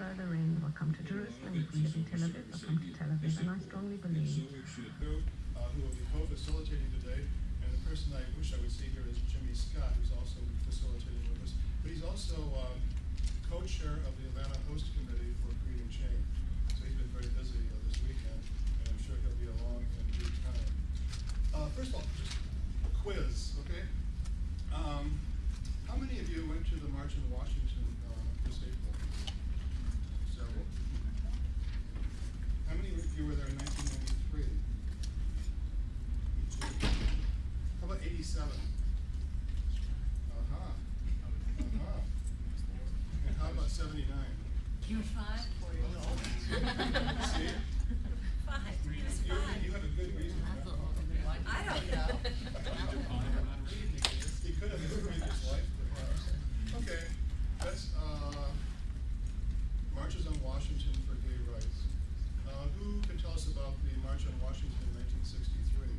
further in or come to Jerusalem. If we live in Tel Aviv, or come to Tel Aviv. And I strongly believe. Who will be co-facilitating today, and the person I wish I would see here is Jimmy Scott, who's also facilitating with us. But he's also co-chair of the Atlanta Host Committee for Creating Change. So he's been very busy this weekend, and I'm sure he'll be along in due time. First of all, just a quiz, okay? How many of you went to the March in Washington this April? Several. How many of you were there in 1993? How about 87? And how about 79? You were 5? 4 years old. See? 5. He was 5. You had a good reason for that. I don't know. He could have in his previous life, perhaps. Okay, that's Marches on Washington for Gay Rights. Who can tell us about the March on Washington in 1963?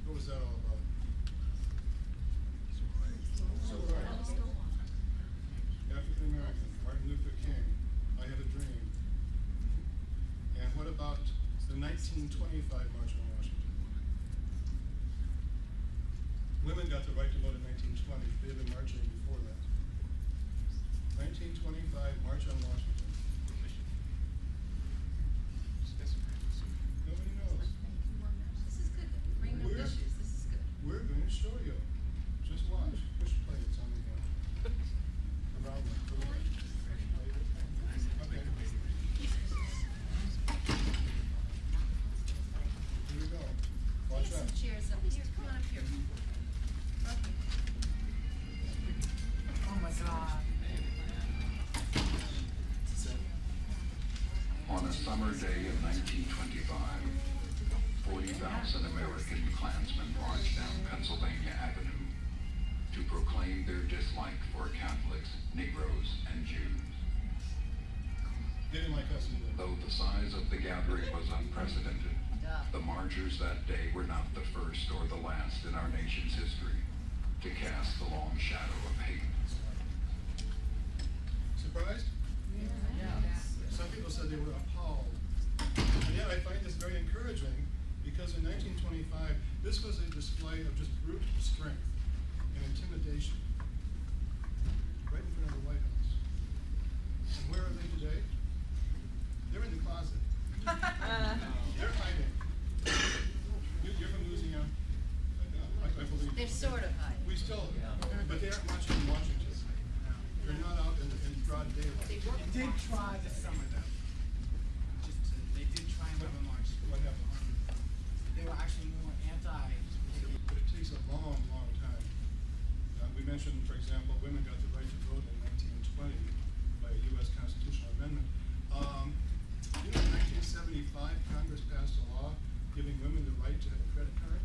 What was that all about? Civil rights. African American, Martin Luther King, I Have a Dream. And what about the 1925 March on Washington? Women got the right to vote in 1920. They had been marching before that. 1925 March on Washington. Nobody knows. This is good. Bring up issues. This is good. We're going to show you. Just watch. Push play. It's on the around the okay. Here we go. Watch Get some that. chairs up here. Come on up here. Okay. Oh my God. On a summer day of 1925, 40,000 American Klansmen marched down Pennsylvania Avenue to proclaim their dislike for Catholics, Negroes, and Jews. They didn't like us either. Though the size of the gathering was unprecedented, the marchers that day were not the first or the last in our nation's history to cast the long shadow of hate. Surprised? Yeah. Some people said they were appalled. And yet I find this very encouraging because in 1925, this was a display of just brute strength and intimidation right in front of the White House. And where are they today? They're in the closet. They're hiding. You're from Louisiana? I believe. They're sort of hiding. We still, but they aren't marching in Washington. They're not out in broad daylight. They did try this summer though. They did try and have a march. What happened? They were actually more anti. But it takes a long, long time. We mentioned, for example, women got the right to vote in 1920 by a U.S. constitutional amendment. In 1975, Congress passed a law giving women the right to have a credit card.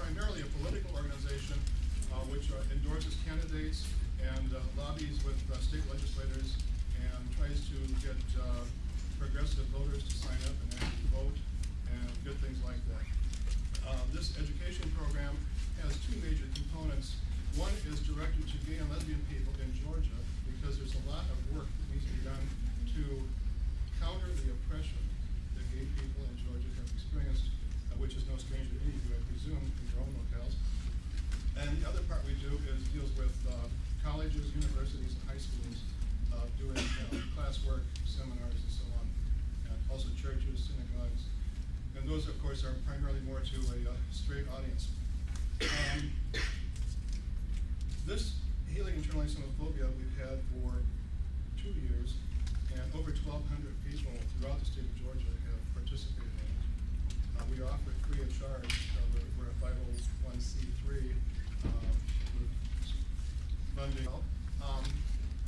Primarily a political organization which endorses candidates and lobbies with state legislators and tries to get progressive voters to sign up and actually vote and good things like that. This education program has two major components. One is directed to gay and lesbian people in Georgia because there's a lot of work that needs to be done to counter the oppression that gay people in Georgia have experienced, which is no stranger to any of you, I presume, in your own locales. And the other part we do deals with colleges, universities, and high schools doing classwork, seminars, and so on. And also churches, synagogues. And those, of course, are primarily more to a straight audience. This healing internalized homophobia we've had for 2 years, and over 1,200 people throughout the state of Georgia have participated in it. We offer it free of charge. We're a 501c3 funding.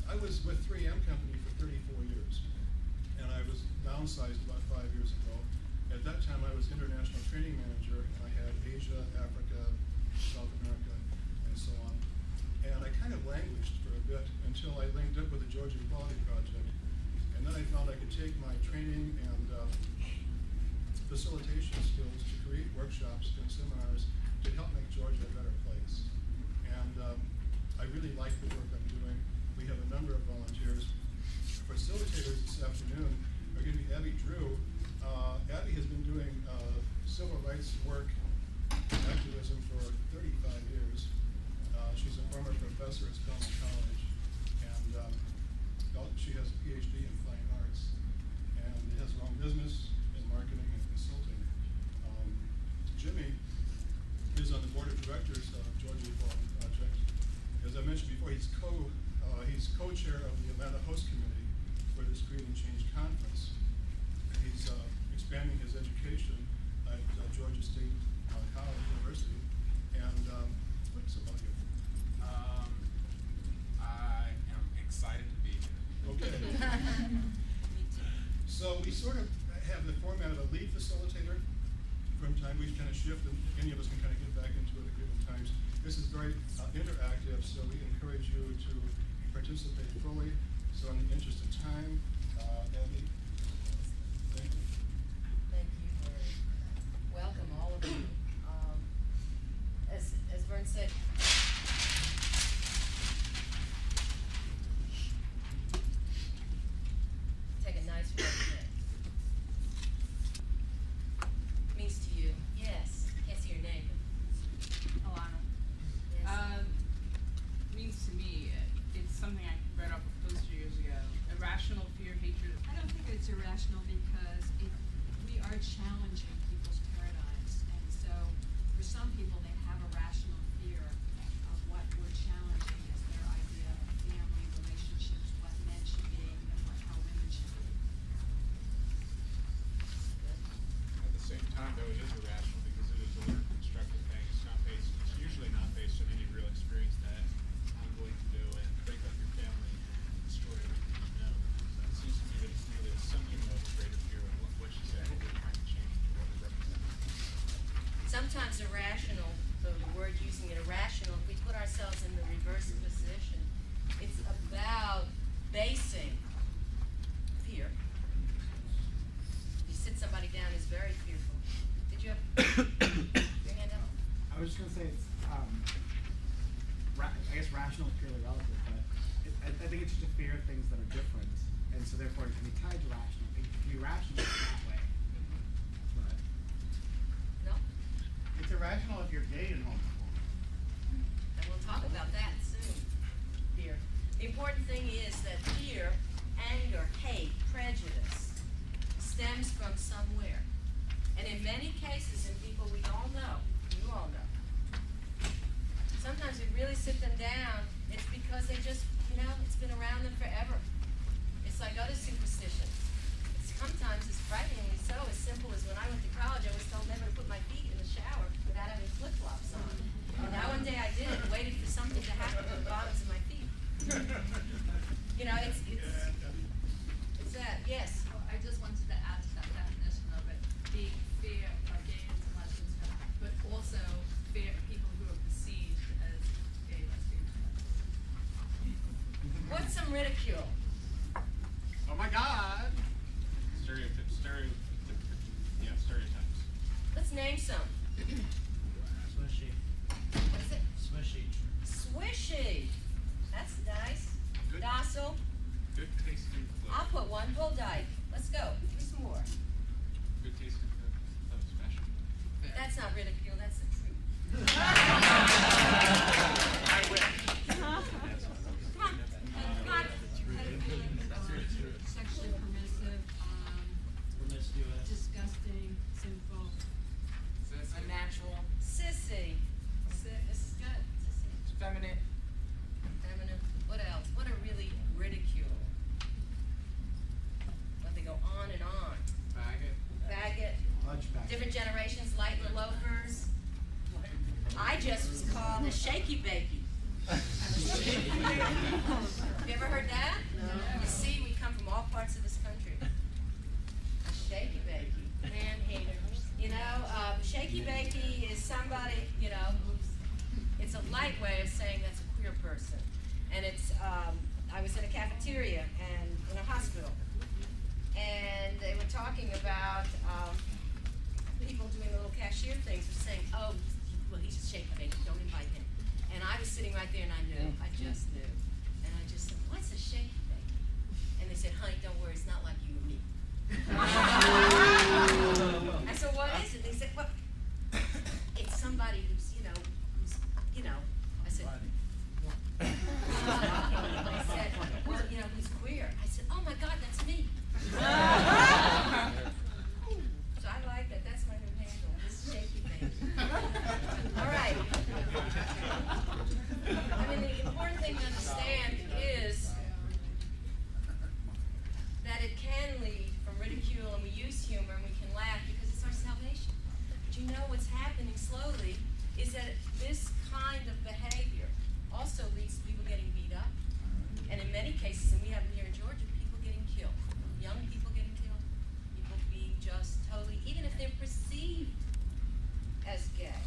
I was with 3M Company for 34 years, and I was downsized about 5 years ago. At that time, I was international training manager, and I had Asia, Africa, South America, and so on. And I kind of languished for a bit until I linked up with the Georgia Equality Project. And then I found I could take my training and facilitation skills to create workshops and seminars to help make Georgia a better place. And I really like the work I'm doing. we have a number of volunteers. Facilitators this afternoon are going to be Abby Drew. Abby has been doing civil rights work activism for 35 years. She's a former professor at Spelman College, and she has a PhD in fine arts, and has her own business in marketing and consulting. Jimmy is on the board of directors of Georgia Equality Project. As I mentioned before, he's co-chair of the Atlanta Host Committee for this Create and Change Conference. And he's expanding his education at Georgia State College University. And what's about you? I am excited to be here. Okay. Me too. So we sort of have the format of a lead facilitator. From time we kind of shift, and any of us can kind of get back into it at given times. This is very interactive, so we encourage you to participate fully. So in the interest of time, Abby, thank you. Thank you for welcome all of you. As Vern said, take a nice break today. Means to you, yes. Can't see your name. Alana. Yes. Means to me, it's something I read off a poster years ago. Irrational fear, hatred. I don't think it's irrational because we are challenging people's paradigms. And so for some people, they have a rational fear of what we're challenging as their idea of family, relationships, what men should be, and how women should be. At the same time, though, it is irrational because it is a learned constructive thing. It's usually not based on any real experience that I'm willing to do and break up your family and destroy everything you know. So it seems to me that it's nearly something of a greater fear of what you said, what we're trying to change and what we represent. Sometimes irrational, though the word using it irrational, if we put ourselves in the reverse position, it's about basing fear. You sit somebody down who's very fearful. Did you have your hand up? I was just gonna say it's, I guess rational is purely relative, but I think it's just a fear of things that are different, and so therefore it can be tied to rational. It can be rational in that way. But No? It's irrational if you're gay and homophobic. And we'll talk about that soon. Fear. The important thing is that fear, anger, hate, prejudice stems from somewhere. And in many cases, in people we all know, you all know, sometimes we really sit them down, it's because they just, it's been around them forever. It's like other superstitions. Sometimes it's frighteningly so, as simple as when I went to college, I was told never to put my feet in the shower without having flip-flops on. And now one day I did and waited for something to happen to the bottoms of my feet. It's that, yes. Well, I just wanted to add to that definition of it being fear of gays and lesbians, but also fear of people who are perceived as gay, lesbian, What's some ridicule? Oh my God! Stereotypes. Let's name some. Swishy. What is it? Swishy. Swishy. That's nice. Good. Docile. Good taste in food. I'll put one. Bull dyke. Let's go. Give me some more. Good taste in food. That was special. That's not ridicule. That's the truth. I wish. Come on. Come on. Sexually permissive, Promiscuous. disgusting, sinful. Unnatural. Sissy. This is good. Sissy. Feminine. Feminine. What else? What are really ridicule? But they go on and on. Faggot. Hunchback. Different generations, light in the loafers. I just was called a shaky bakey. Have you ever heard that? No. You see, we come from all parts of this country. A shaky bakey, man hater. Shaky bakey is somebody, who's, it's a light way of saying that's a queer person. And it's, I was in a cafeteria and in a hospital. And they were talking about people doing little cashier things, were saying, oh, well, he's a shaky bakey, don't invite him. And I was sitting right there and I knew, I just knew. And I just said, what said, honey, don't worry, it's not like you and me. I said, what is it? They said, well, it's somebody who's, I said, I said, well, who's queer. I said, oh my God, that's me. So I like that. That's my new handle. This is shaky baby. All right. I mean, the important thing to understand is that it can lead from ridicule, and we use humor and we can laugh because it's our salvation. But you know what's happening slowly is that this kind of behavior also leads to people getting beat up, and in many cases, and we have it here in Georgia, people getting killed, young people getting killed, people being just totally, even if they're perceived as gay.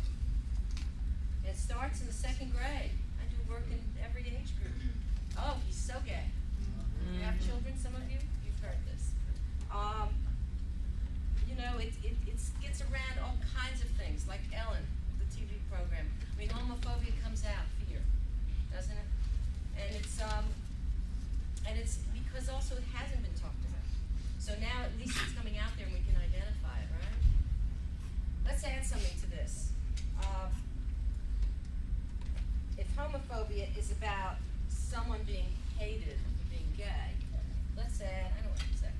It starts in the 2nd grade. I do work in every age group. Oh, he's so gay. You have children, some of you? You've heard this. It gets around all kinds of things, like Ellen, the TV program. I mean, homophobia comes out, fear, doesn't it? And it's because also it hasn't been talked about. So now at least it's coming out there and we can identify it, right? Let's add something to this. If homophobia is about someone being hated for being gay, let's add, I don't know exactly.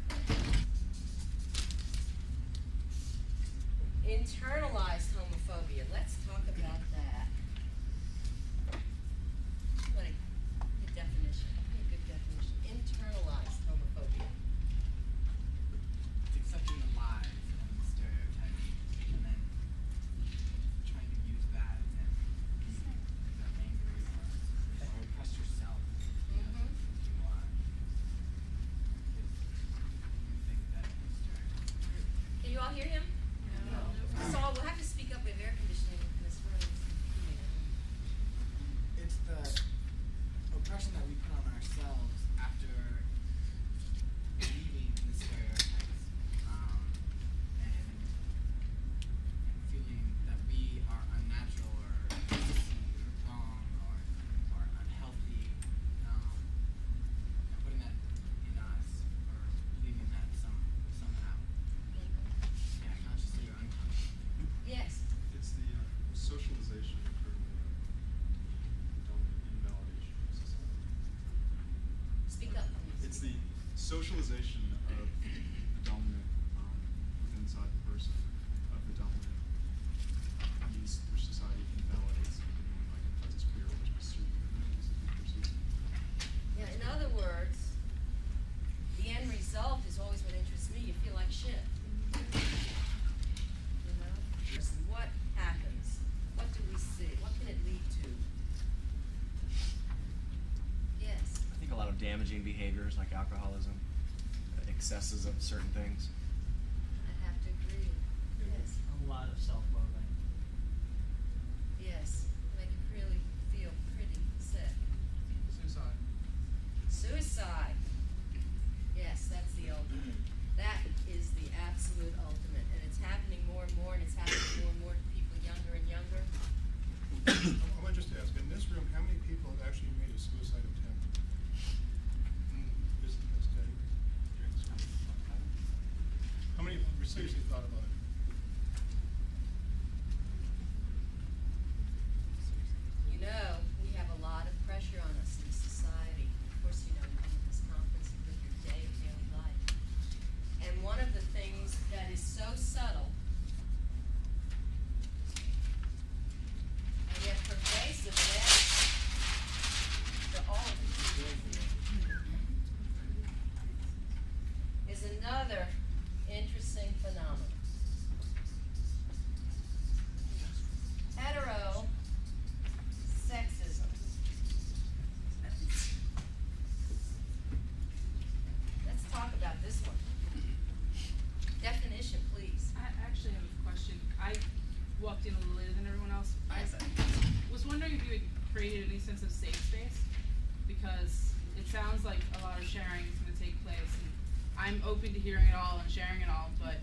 Internalized homophobia. Let's talk about that. What a definition. What a good definition. Internalized homophobia. It's accepting the lies and the stereotypes, and then trying to use that and be angry or oppress yourself. Mhm. You are. You think that the stereotype. Can you all hear him? No. So we'll have to speak up with air conditioning in this room. It's the oppression that we put on ourselves after believing in the stereotypes, and feeling that we are unnatural or messy or wrong or unhealthy, and putting that in us or believing that somehow, yeah, consciously or unconsciously. Yes. It's the socialization for the dominant invalidation of society. Speak up, please. It's the socialization of the dominant within inside the person, of the dominant needs which society invalidates, like as queer, which perceived perceived. Yeah, in other words, the end result is always what interests me. You feel like shit. You know? What happens? What do we see? What can it lead to? Yes. I think a lot of damaging behaviors like alcoholism, excesses of certain things. I have to agree. Yes. A lot of self-loathing. Yes. Make it really feel pretty sick. Suicide. Suicide. Yes, that's the ultimate. That is the absolute ultimate. And it's happening more and more, and it's happening more and more to people younger and younger. I want just to ask, in this room, how many people have actually made a suicide attempt? This day, during this room? How many seriously thought about it? You know, we have a lot of pressure on us in society. Of course, you know, you come to this conference and live your daily life. And one of the things that is so subtle and yet pervasive to all of us is another interesting phenomenon. Heterosexism. Let's talk about this one. Definition, please. I actually have a question. I walked in a little later than everyone else. I was wondering if you had created any sense of safe space, because it sounds like a lot of sharing is going to take place. And I'm open to hearing it all and sharing it all, but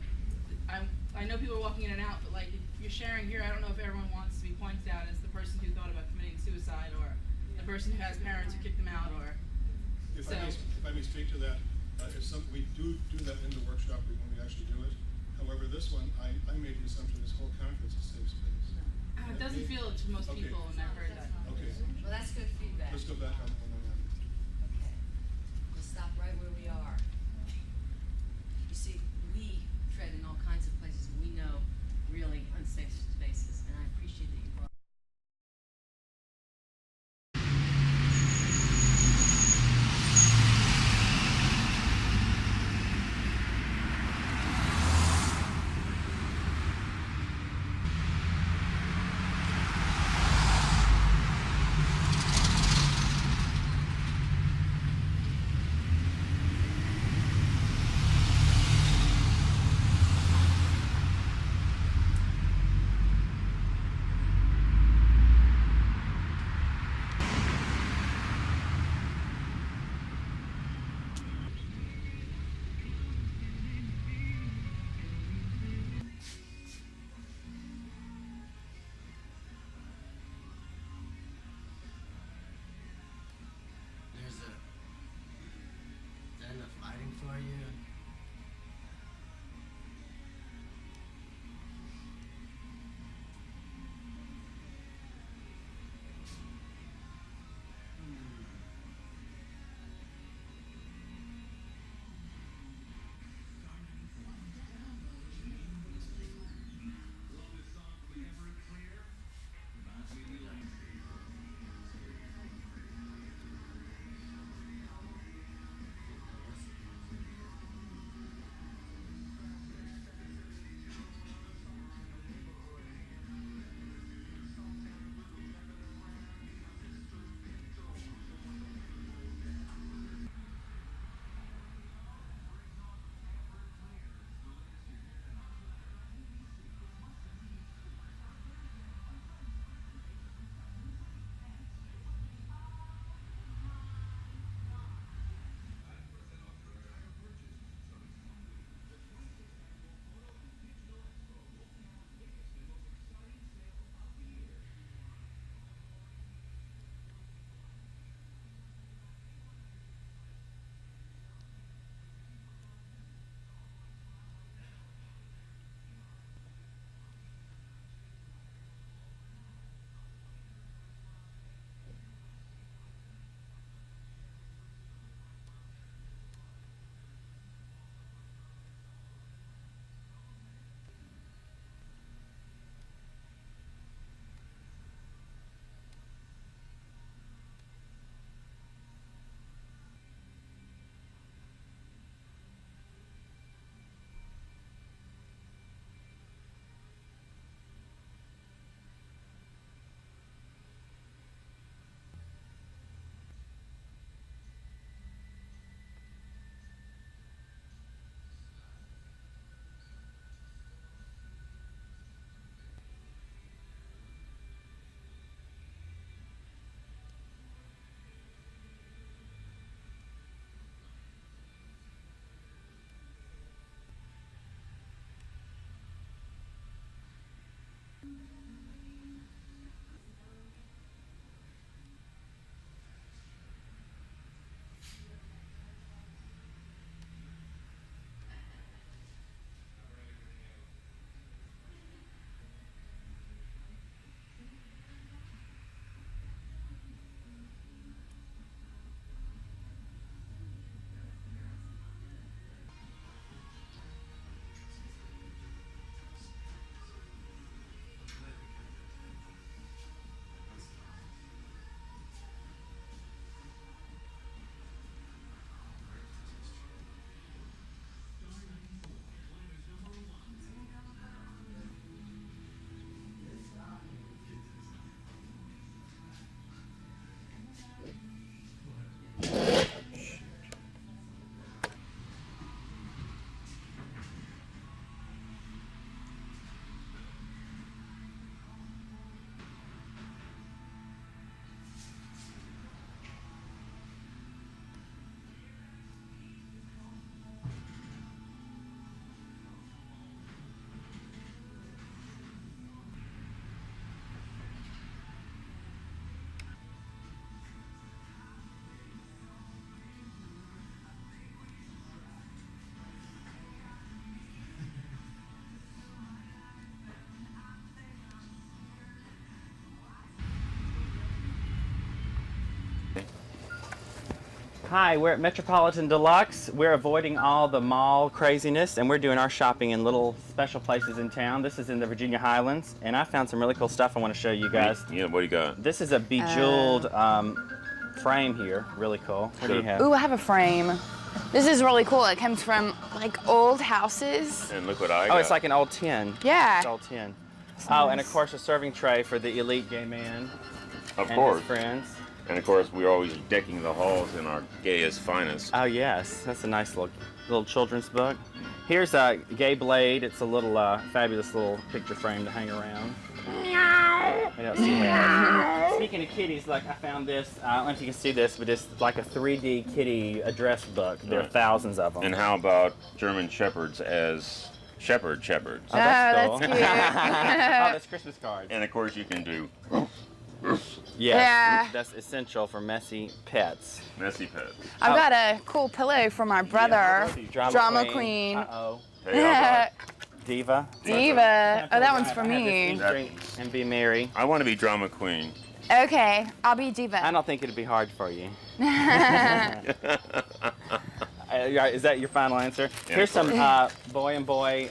I know people are walking in and out, but like if you're sharing here, I don't know if everyone wants to be pointed out as the person who thought about committing suicide or the person who has parents who kicked them out or. If I may speak to that, We do that in the workshop when we actually do it. However, this one, I made the assumption this whole conference is safe space. It doesn't feel it to most Okay. people when I've heard that. Okay, Well, that's good feedback. let's go back on that. Okay, we'll stop right where we are. You see, we tread in all kinds of places we know really unsafe spaces, and I appreciate that you brought. Hi, we're at Metropolitan Deluxe. We're avoiding all the mall craziness and we're doing our shopping in little special places in town. This is in the Virginia Highlands and I found some really cool stuff I want to show you guys. Yeah, what do you got? This is a bejeweled frame here. Really cool. What do you have? Ooh, I have a frame. This is really cool. It comes from like old houses. And look what I got. Oh, it's like an old tin. Yeah. It's old tin. It's Oh, nice. and of course a serving tray for the elite gay man. Of and course. his friends. And of course, we're always decking the halls in our gayest finest. Oh yes, that's a nice little children's book. Here's a Gay Blade. It's a little fabulous little picture frame to hang around. What else do you have? Speaking of kitties, like I found this. I don't know if you can see this, but it's like a 3D kitty address book. There are thousands of them. And how about German Shepherds as shepherds? Oh, that's cool. cute. Oh, that's Christmas cards. And of course, you can do Yes, Yeah. that's essential for messy pets. messy pets. I've got a cool pillow for my brother. Drama Queen. Uh-oh. Hey, how about Diva. Diva. Oh, that one's for I had this me. eat, drink, and be merry. I want to be drama queen. Okay, I'll be Diva. I don't think it'd be hard for you. Is that your final answer? Yeah, Here's of some boy and boy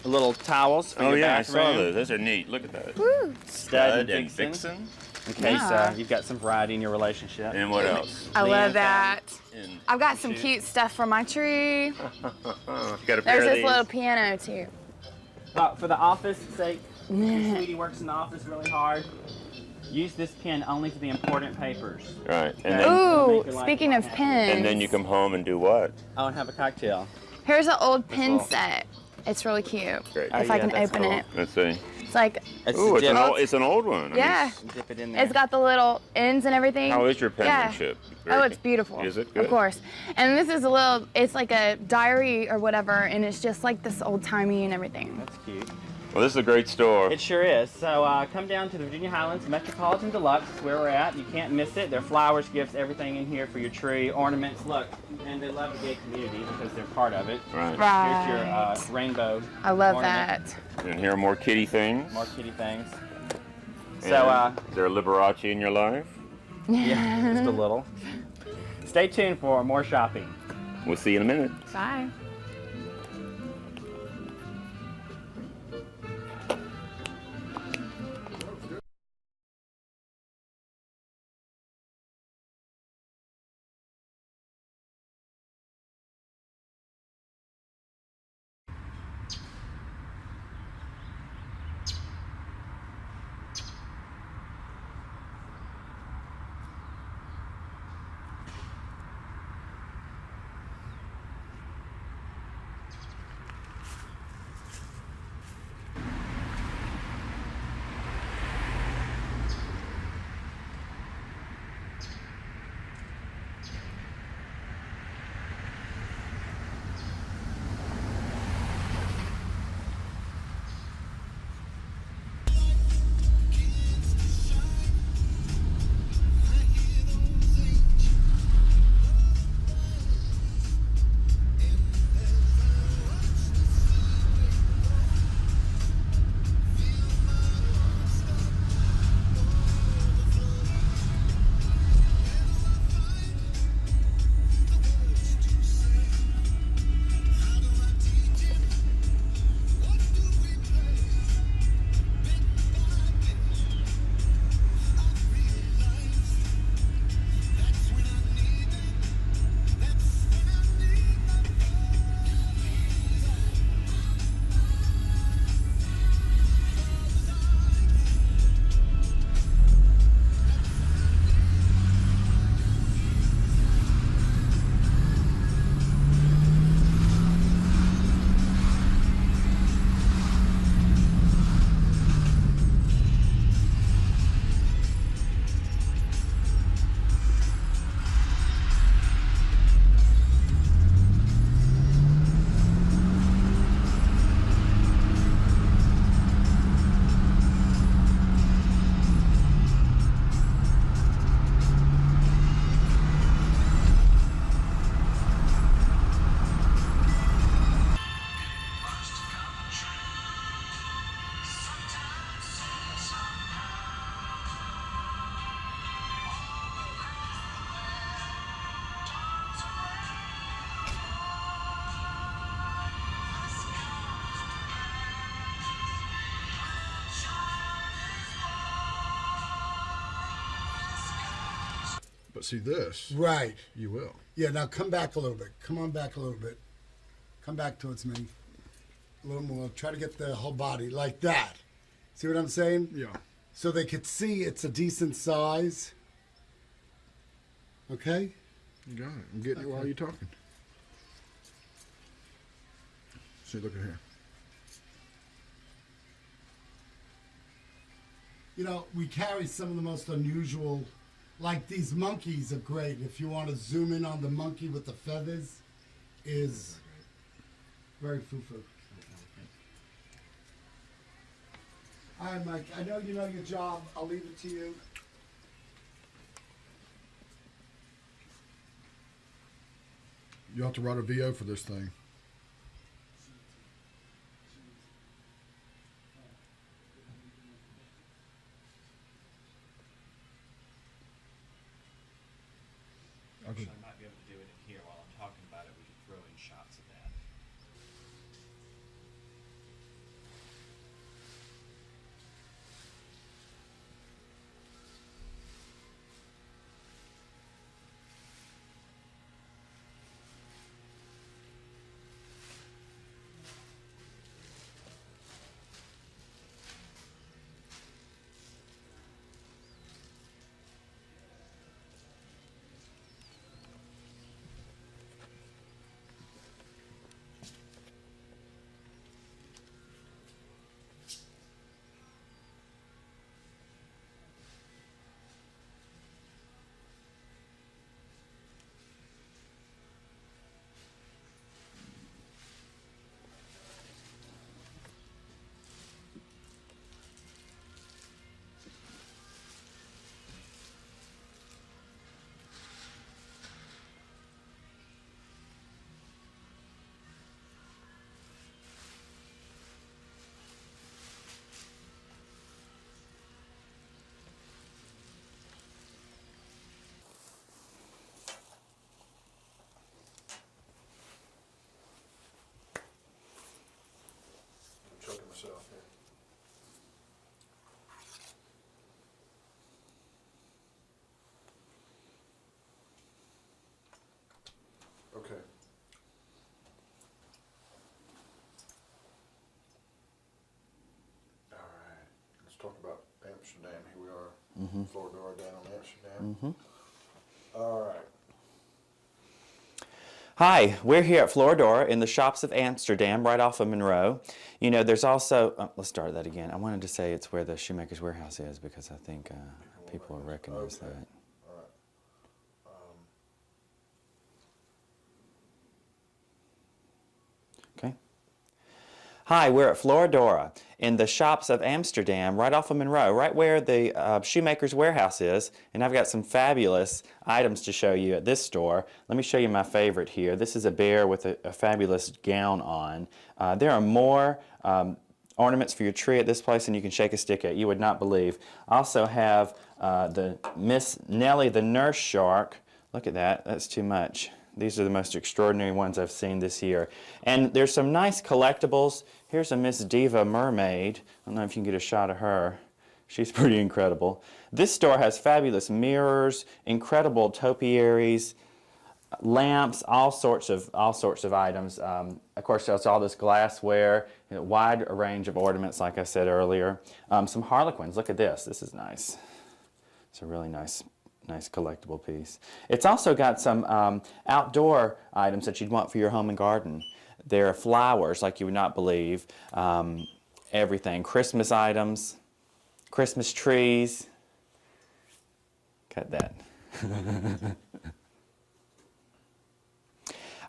little towels for Oh your yeah, I bathroom. saw those. Those are neat. Look at that. Woo. Stud and and vixen. vixen. In case Yeah. you've got some variety in your relationship. And what else? I love that. And I've got some cute stuff for my tree. you got a pair There's of this these. little piano too. For the office sake, your sweetie works in the office really hard. Use this pen only for the important papers. Right. And Okay. then Ooh, Make your life speaking of pens. and then you come home and do what? Oh, and have a cocktail. Here's an old pen little- set. It's really cute. Great. Oh, If I yeah, can that's open cool. it. Let's see. It's like, Ooh, it's dip. an old one. I mean, yeah. Dip it in there. It's got the little ends and everything. how is your Yeah. penmanship? Oh, it's beautiful. Is it good? Of course. And this is it's like a diary or whatever, and it's just like this old timey and everything. That's cute. Well, this is a great store. It sure is. So come down to the Virginia Highlands Metropolitan Deluxe, is where we're at. You can't miss it. There are flowers, gifts, everything in here for your tree, ornaments. Look, and they love the gay community because they're part of it. Right. Right. Here's your rainbow. I love ornament. that. And here are more kitty things. More kitty things. And So, is there a Liberace in your life? yeah, just a little. Stay tuned for more shopping. We'll see you in a minute. Bye. But see this. Right. You will. Yeah, now come back a little bit. Come on back a little bit. Come back towards me. A little more. Try to get the whole body like that. See what I'm saying? Yeah. So they could see it's a decent size. Okay? You got it. I'm getting it while you're talking. See, look at here. You know, we carry some of the most unusual, like these monkeys are great. If you want to zoom in on the monkey with the feathers, is very foo-foo. All right, Mike, I know you know your job. I'll leave it to you. You have to write a VO for this thing. Actually, I might be able to do it in here while I'm talking about it. We could throw in shots of that. I'm choking myself here. Okay. All right. Let's talk about Amsterdam. Here we are, Florida down on Amsterdam. All right. Hi, we're here at Floridora in the shops of Amsterdam, right off of Monroe. You know, there's also, let's start that again. I wanted to say it's where the Shoemaker's Warehouse is because I think people will recognize that. All right. Okay. Hi, we're at Floridora in the shops of Amsterdam, right off of Monroe, right where the Shoemaker's Warehouse is. And I've got some fabulous items to show you at this store. Let me show you my favorite here. This is a bear with a fabulous gown on. There are more ornaments for your tree at this place than you can shake a stick at. You would not believe. I also have the Miss Nellie the Nurse Shark. Look at that. That's too much. These are the most extraordinary ones I've seen this year. And there's some nice collectibles. Here's a Miss Diva Mermaid. I don't know if you can get a shot of her. She's pretty incredible. This store has fabulous mirrors, incredible topiaries, lamps, all sorts of items. Of course, there's all this glassware, wide range of ornaments, like I said earlier. Some harlequins. Look at this. This is nice. It's a really nice collectible piece. It's also got some outdoor items that you'd want for your home and garden. There are flowers like you would not believe. Everything. Christmas items, Christmas trees. Cut that.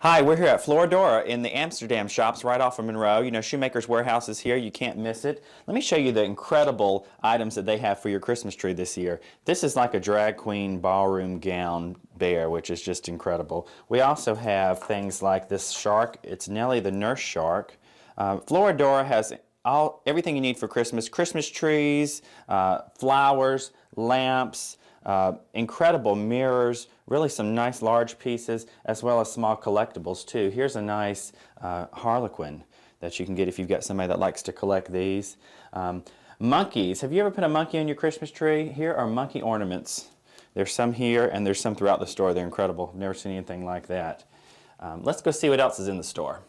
Hi, we're here at Floridora in the Amsterdam shops right off of Monroe. You know, Shoemaker's Warehouse is here. You can't miss it. Let me show you the incredible items that they have for your Christmas tree this year. This is like a drag queen ballroom gown bear, which is just incredible. We also have things like this shark. It's Nellie the Nurse Shark. Floridora has everything you need for Christmas. Christmas trees, flowers, lamps, incredible mirrors, really some nice large pieces, as well as small collectibles too. Here's a nice harlequin that you can get if you've got somebody that likes to collect these. Monkeys. Have you ever put a monkey on your Christmas tree? Here are monkey ornaments There's some here, and there's some throughout the store. They're incredible. I've never seen anything like that. Let's go see what else is in the store.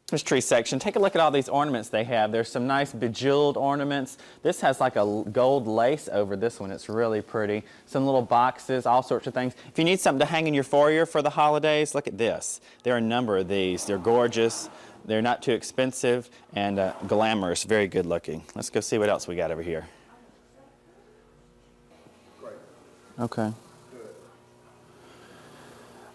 Christmas tree section. Take a look at all these ornaments they have. There's some nice bejeweled ornaments. This has like a gold lace over this one. It's really pretty. Some little boxes, all sorts of things. If you need something to hang in your foyer for the holidays, look at this. There are a number of these. They're gorgeous. They're not too expensive and glamorous. Very good looking. Let's go see what else we got over here. Okay.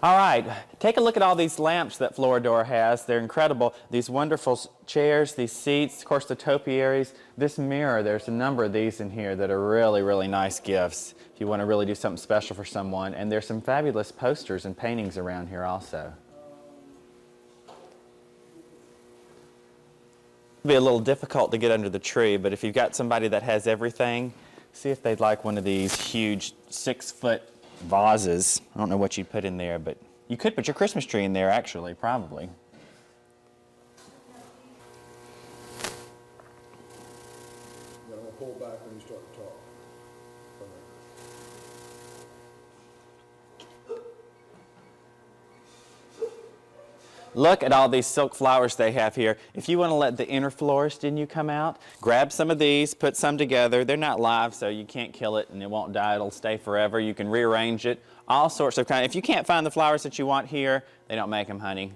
All right, take a look at all these lamps that Floridor has. They're incredible. These wonderful chairs, these seats, of course the topiaries, this mirror. There's a number of these in here that are really, really nice gifts if you want to really do something special for someone. And there's some fabulous posters and paintings around here also. It'll be a little difficult to get under the tree, but if you've got somebody that has everything, see if they'd like one of these huge 6-foot vases. I don't know what you'd put in there, but you could put your Christmas tree in there actually, probably. Now, I'm going to pull back when you start to talk. Look at all these silk flowers they have here. If you want to let the inner florist in you come out, grab some of these, put some together. They're not live, so you can't kill it and it won't die. It'll stay forever. You can rearrange it. All sorts of kind. If you can't find the flowers that you want here, they don't make them, honey.